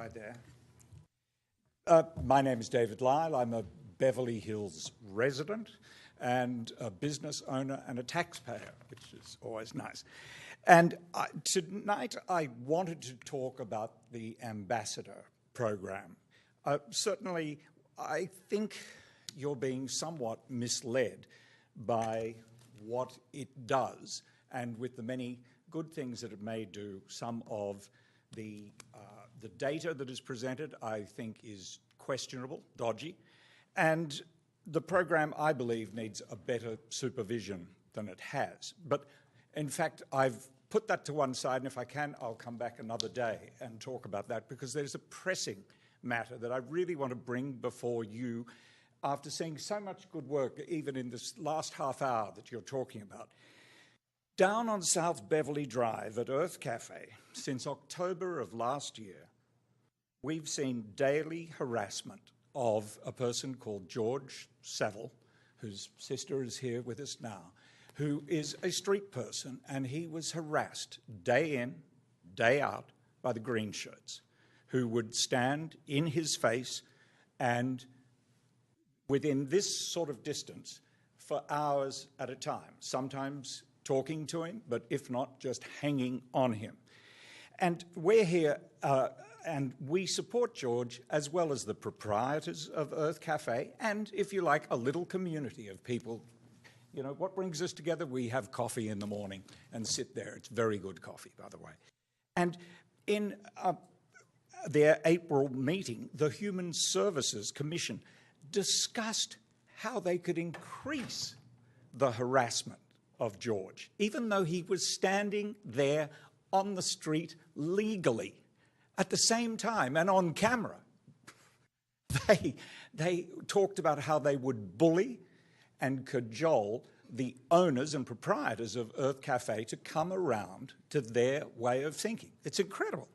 Hi there. My name is David Lyle. I'm a Beverly Hills resident and a business owner and a taxpayer, which is always nice. And tonight I wanted to talk about the Ambassador program. Certainly, I think you're being somewhat misled by what it does, and with the many good things that it may do, some of the data that is presented, I think, is questionable, dodgy, and the program, I believe, needs a better supervision than it has. But in fact, I've put that to one side, and if I can, I'll come back another day and talk about that, because there's a pressing matter that I really want to bring before you after seeing so much good work, even in this last half hour that you're talking about. Down on South Beverly Drive at Earth Cafe, since October of last year, we've seen daily harassment of a person called George Saville, whose sister is here with us now, who is a street person, and he was harassed day in, day out by the green shirts, who would stand in his face and within this sort of distance for hours at a time, sometimes talking to him, but if not, just hanging on him. And we're here, and we support George, as well as the proprietors of Earth Cafe, and, if you like, a little community of people. You know, what brings us together? We have coffee in the morning and sit there. It's very good coffee, by the way. And in their April meeting, the Human Services Commission discussed how they could increase the harassment of George, even though he was standing there on the street legally at the same time and on camera. They talked about how they would bully and cajole the owners and proprietors of Earth Cafe to come around to their way of thinking. It's incredible.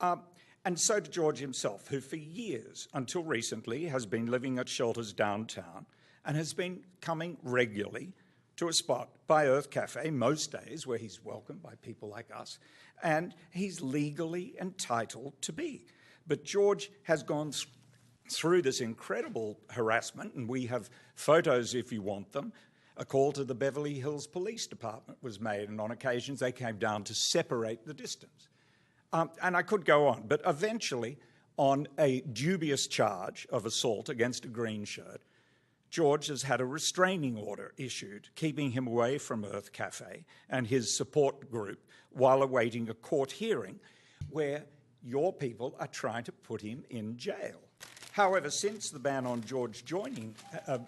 And so did George himself, who for years, until recently, has been living at shelters downtown and has been coming regularly to a spot by Earth Cafe most days where he's welcomed by people like us, and he's legally entitled to be. But George has gone through this incredible harassment, and we have photos if you want them. A call to the Beverly Hills Police Department was made, and on occasions they came down to separate the distance. And I could go on, but eventually, on a dubious charge of assault against a green shirt, George has had a restraining order issued, keeping him away from Earth Cafe and his support group while awaiting a court hearing where your people are trying to put him in jail. However, since the ban on George joining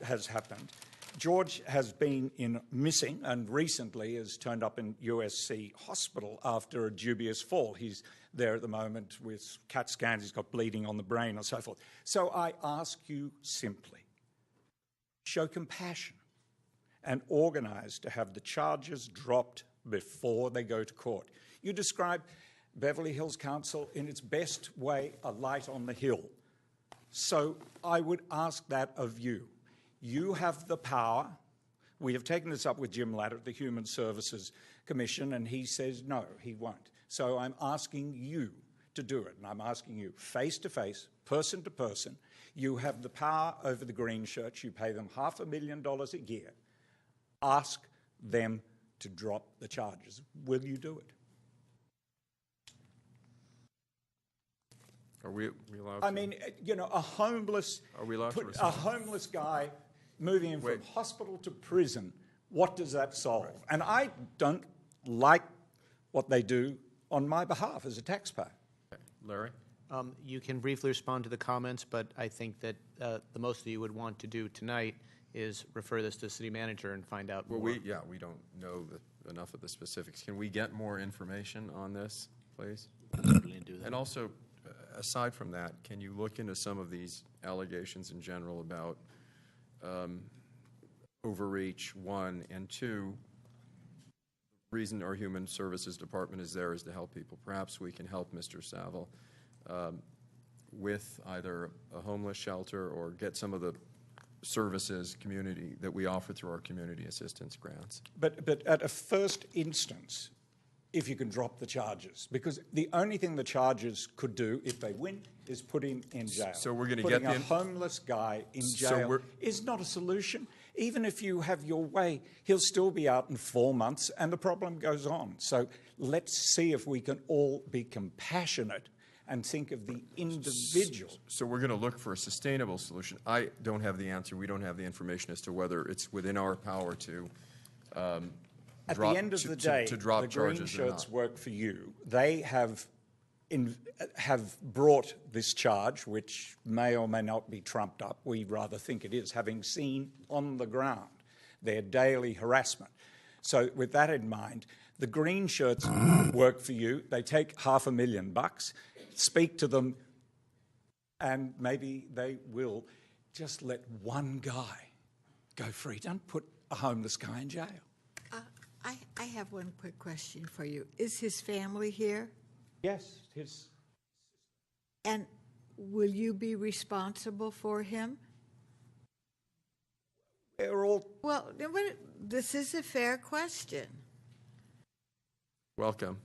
has happened, George has been missing and recently has turned up in USC hospital after a dubious fall. He's there at the moment with CAT scans. He's got bleeding on the brain and so forth. So I ask you simply, show compassion and organise to have the charges dropped before they go to court. You describe Beverly Hills Council in its best way, a light on the hill. So I would ask that of you. You have the power. We have taken this up with Jim Latta at the Human Services Commission, and he says no, he won't. So I'm asking you to do it, and I'm asking you face to face, person to person. You have the power over the green shirts. You pay them $500,000 a year. Ask them to drop the charges. Will you do it? Are we allowed to? I mean, you know, a homeless guy moving him from hospital to prison, what does that solve? Right. And I don't like what they do on my behalf as a taxpayer. Okay. Larry? You can briefly respond to the comments, but I think that the most that you would want to do tonight is refer this to the city manager and find out more. We don't know enough of the specifics. Can we get more information on this, please? Certainly do that. And also, aside from that, can you look into some of these allegations in general about overreach, one, and two, the reason our Human Services Department is there is to help people. Perhaps we can help Mr. Saville with either a homeless shelter or get some of the services community that we offer through our community assistance grants. But at a first instance, if you can drop the charges, because the only thing the charges could do if they win is put him in jail. So we're going to Putting get a homeless guy in jail we're- is not a solution. Even if you have your way, he'll still be out in 4 months and the problem goes on. So let's see if we can all be compassionate and think of the individual. So we're going to look for a sustainable solution. I don't have the answer. We don't have the information as to whether it's within our power to At drop, the end of to- the to- day, to drop the green charges or shirts not. work for you. They have brought this charge, which may or may not be trumped up. We rather think it is, having seen on the ground their daily harassment. So with that in mind, the green shirts work for you. They take $500,000. Speak to them, and maybe they will. Just let one guy go free. Don't put a homeless guy in jail. I have one quick question for you. Is his family here? Yes, his. And will you be responsible for him? They're all. Well, this is a fair question. Welcome.